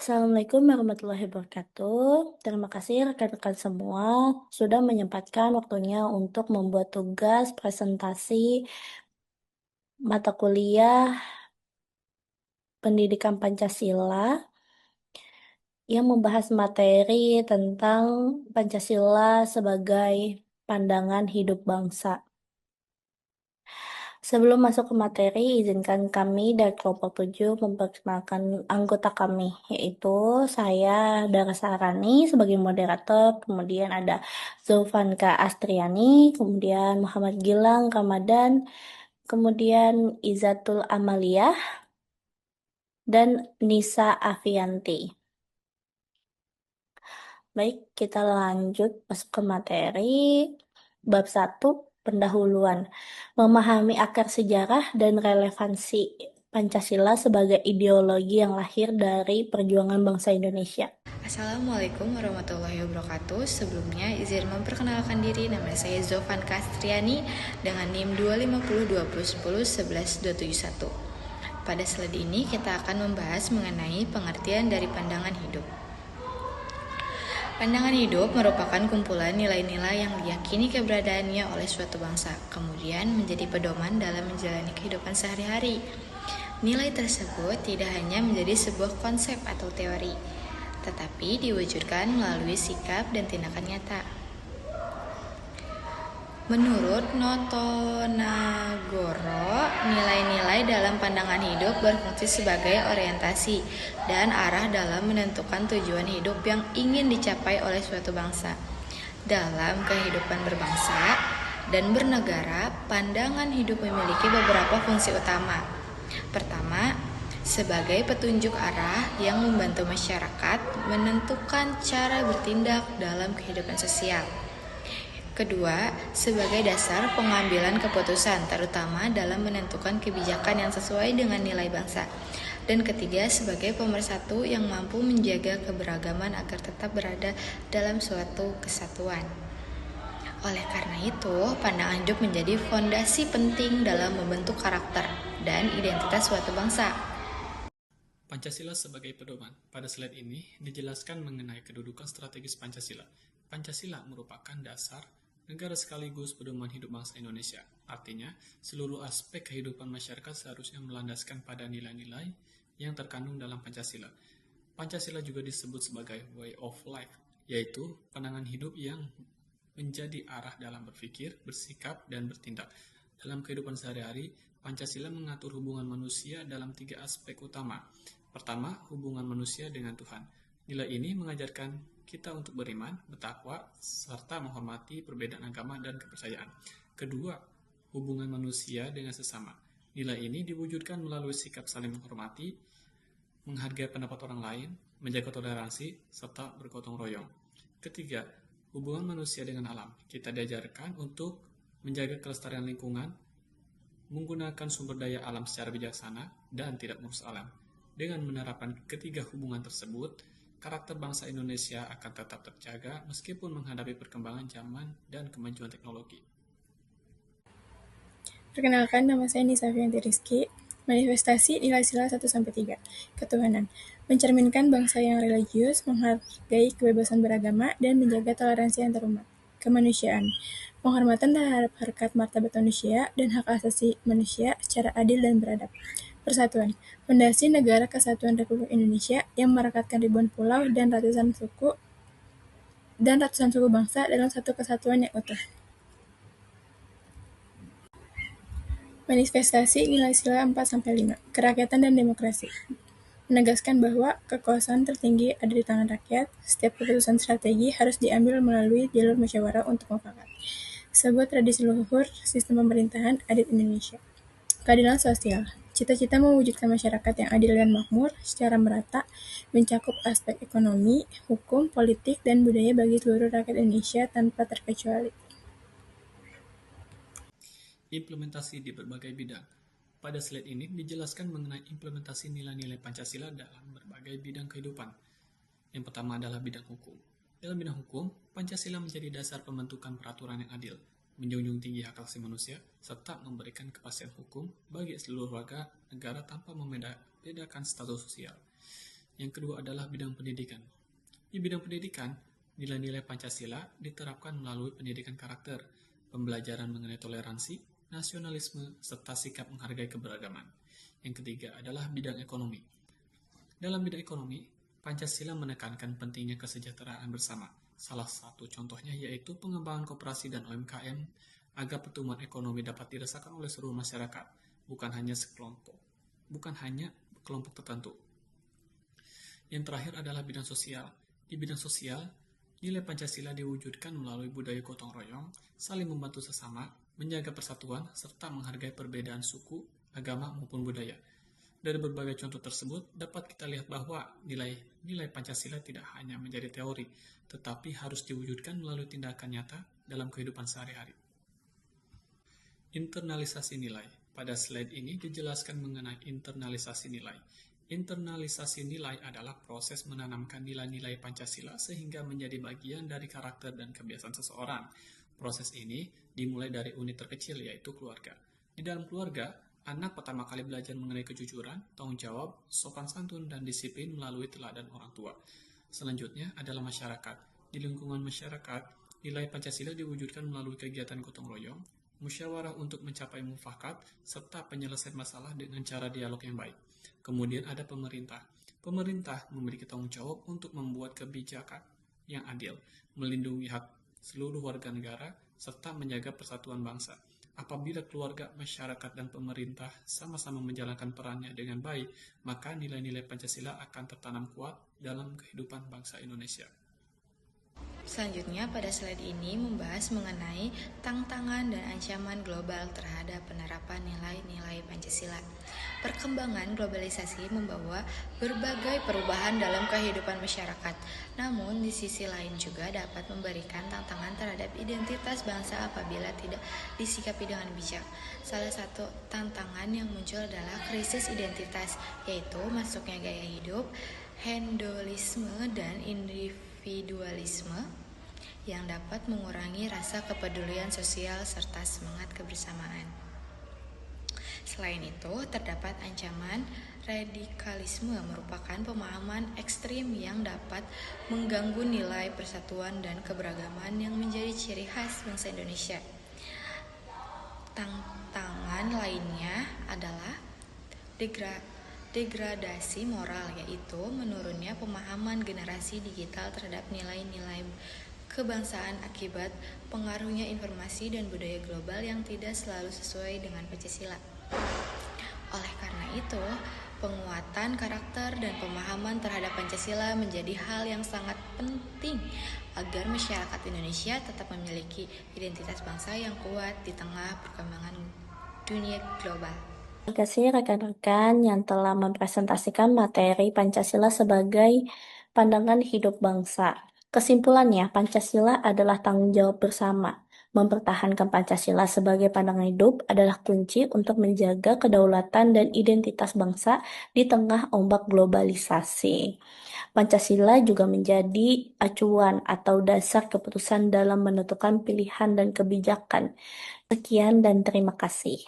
Assalamualaikum warahmatullahi wabarakatuh. Terima kasih rekan-rekan semua sudah menyempatkan waktunya untuk membuat tugas presentasi mata kuliah Pendidikan Pancasila yang membahas materi tentang Pancasila sebagai pandangan hidup bangsa. Sebelum masuk ke materi, izinkan kami dari kelompok 7 memperkenalkan anggota kami, yaitu saya, Dara Saharani, sebagai moderator, kemudian ada Zulfanka Astriani, kemudian Muhammad Gilang Ramadan, kemudian Izatul Amalia, dan Nisa Afianti. Baik, kita lanjut masuk ke materi. Bab 1, pendahuluan. Memahami akar sejarah dan relevansi Pancasila sebagai ideologi yang lahir dari perjuangan bangsa Indonesia. Assalamualaikum warahmatullahi wabarakatuh. Sebelumnya izin memperkenalkan diri, nama saya Zofan Kastriani dengan NIM 25020101171. Pada slide ini kita akan membahas mengenai pengertian dari pandangan hidup. Pandangan hidup merupakan kumpulan nilai-nilai yang diyakini keberadaannya oleh suatu bangsa, kemudian menjadi pedoman dalam menjalani kehidupan sehari-hari. Nilai tersebut tidak hanya menjadi sebuah konsep atau teori, tetapi diwujudkan melalui sikap dan tindakan nyata. Menurut Notonagoro, nilai-nilai dalam pandangan hidup berfungsi sebagai orientasi dan arah dalam menentukan tujuan hidup yang ingin dicapai oleh suatu bangsa. Dalam kehidupan berbangsa dan bernegara, pandangan hidup memiliki beberapa fungsi utama. Pertama, sebagai petunjuk arah yang membantu masyarakat menentukan cara bertindak dalam kehidupan sosial. Kedua, sebagai dasar pengambilan keputusan, terutama dalam menentukan kebijakan yang sesuai dengan nilai bangsa. Dan ketiga, sebagai pemersatu yang mampu menjaga keberagaman agar tetap berada dalam suatu kesatuan. Oleh karena itu, pandangan hidup menjadi fondasi penting dalam membentuk karakter dan identitas suatu bangsa. Pancasila sebagai pedoman. Pada slide ini dijelaskan mengenai kedudukan strategis Pancasila. Pancasila merupakan dasar negara sekaligus pedoman hidup bangsa Indonesia. Artinya, seluruh aspek kehidupan masyarakat seharusnya melandaskan pada nilai-nilai yang terkandung dalam Pancasila. Pancasila juga disebut sebagai way of life, yaitu pandangan hidup yang menjadi arah dalam berpikir, bersikap, dan bertindak. Dalam kehidupan sehari-hari, Pancasila mengatur hubungan manusia dalam 3 aspek utama. Pertama, hubungan manusia dengan Tuhan. Nilai ini mengajarkan kita untuk beriman, bertakwa, serta menghormati perbedaan agama dan kepercayaan. Kedua, hubungan manusia dengan sesama. Nilai ini diwujudkan melalui sikap saling menghormati, menghargai pendapat orang lain, menjaga toleransi, serta bergotong royong. Ketiga, hubungan manusia dengan alam. Kita diajarkan untuk menjaga kelestarian lingkungan, menggunakan sumber daya alam secara bijaksana, dan tidak merusak alam. Dengan menerapkan ketiga hubungan tersebut, karakter bangsa Indonesia akan tetap terjaga meskipun menghadapi perkembangan zaman dan kemajuan teknologi. Perkenalkan, nama saya Nisa Afianti Rizky. Manifestasi nilai sila 1-3. Ketuhanan. Mencerminkan bangsa yang religius, menghargai kebebasan beragama, dan menjaga toleransi antarumat. Kemanusiaan. Penghormatan terhadap harkat martabat manusia dan hak asasi manusia secara adil dan beradab. Persatuan. Fondasi Negara Kesatuan Republik Indonesia yang merekatkan ribuan pulau dan ratusan suku bangsa dalam satu kesatuan yang utuh. Manifestasi nilai sila 4-5. Kerakyatan dan demokrasi. Menegaskan bahwa kekuasaan tertinggi ada di tangan rakyat, setiap keputusan strategi harus diambil melalui jalur musyawarah untuk mufakat. Sebuah tradisi luhur sistem pemerintahan adat Indonesia. Keadilan sosial. Cita-cita mewujudkan masyarakat yang adil dan makmur secara merata, mencakup aspek ekonomi, hukum, politik, dan budaya bagi seluruh rakyat Indonesia tanpa terkecuali. Implementasi di berbagai bidang. Pada slide ini dijelaskan mengenai implementasi nilai-nilai Pancasila dalam berbagai bidang kehidupan. Yang pertama adalah bidang hukum. Dalam bidang hukum, Pancasila menjadi dasar pembentukan peraturan yang adil, menjunjung tinggi hak asasi manusia, serta memberikan kepastian hukum bagi seluruh warga negara tanpa membedakan status sosial. Yang kedua adalah bidang pendidikan. Di bidang pendidikan, nilai-nilai Pancasila diterapkan melalui pendidikan karakter, pembelajaran mengenai toleransi, nasionalisme, serta sikap menghargai keberagaman. Yang ketiga adalah bidang ekonomi. Dalam bidang ekonomi, Pancasila menekankan pentingnya kesejahteraan bersama. Salah satu contohnya yaitu pengembangan koperasi dan UMKM agar pertumbuhan ekonomi dapat dirasakan oleh seluruh masyarakat, bukan hanya kelompok tertentu. Yang terakhir adalah bidang sosial. Di bidang sosial, nilai Pancasila diwujudkan melalui budaya gotong royong, saling membantu sesama, menjaga persatuan, serta menghargai perbedaan suku, agama, maupun budaya. Dari berbagai contoh tersebut, dapat kita lihat bahwa nilai Pancasila tidak hanya menjadi teori, tetapi harus diwujudkan melalui tindakan nyata dalam kehidupan sehari-hari. Internalisasi nilai. Pada slide ini dijelaskan mengenai internalisasi nilai. Internalisasi nilai adalah proses menanamkan nilai-nilai Pancasila sehingga menjadi bagian dari karakter dan kebiasaan seseorang. Proses ini dimulai dari unit terkecil, yaitu keluarga. Di dalam keluarga, anak pertama kali belajar mengenai kejujuran, tanggung jawab, sopan santun, dan disiplin melalui teladan orang tua. Selanjutnya adalah masyarakat. Di lingkungan masyarakat, nilai Pancasila diwujudkan melalui kegiatan gotong royong, musyawarah untuk mencapai mufakat, serta penyelesaian masalah dengan cara dialog yang baik. Kemudian ada pemerintah. Pemerintah memiliki tanggung jawab untuk membuat kebijakan yang adil, melindungi hak seluruh warga negara, serta menjaga persatuan bangsa. Apabila keluarga, masyarakat, dan pemerintah sama-sama menjalankan perannya dengan baik, maka nilai-nilai Pancasila akan tertanam kuat dalam kehidupan bangsa Indonesia. Selanjutnya pada slide ini membahas mengenai tantangan dan ancaman global terhadap penerapan nilai-nilai Pancasila. Perkembangan globalisasi membawa berbagai perubahan dalam kehidupan masyarakat. Namun di sisi lain juga dapat memberikan tantangan terhadap identitas bangsa apabila tidak disikapi dengan bijak. Salah satu tantangan yang muncul adalah krisis identitas, yaitu masuknya gaya hidup, hedonisme, dan individualisme yang dapat mengurangi rasa kepedulian sosial serta semangat kebersamaan. Selain itu, terdapat ancaman radikalisme merupakan pemahaman ekstrim yang dapat mengganggu nilai persatuan dan keberagaman yang menjadi ciri khas bangsa Indonesia. Tantangan lainnya adalah degradasi moral, yaitu menurunnya pemahaman generasi digital terhadap nilai-nilai kebangsaan akibat pengaruhnya informasi dan budaya global yang tidak selalu sesuai dengan Pancasila. Oleh karena itu, penguatan karakter dan pemahaman terhadap Pancasila menjadi hal yang sangat penting agar masyarakat Indonesia tetap memiliki identitas bangsa yang kuat di tengah perkembangan dunia global. Terima kasih rekan-rekan yang telah mempresentasikan materi Pancasila sebagai pandangan hidup bangsa. Kesimpulannya, Pancasila adalah tanggung jawab bersama. Mempertahankan Pancasila sebagai pandangan hidup adalah kunci untuk menjaga kedaulatan dan identitas bangsa di tengah ombak globalisasi. Pancasila juga menjadi acuan atau dasar keputusan dalam menentukan pilihan dan kebijakan. Sekian dan terima kasih.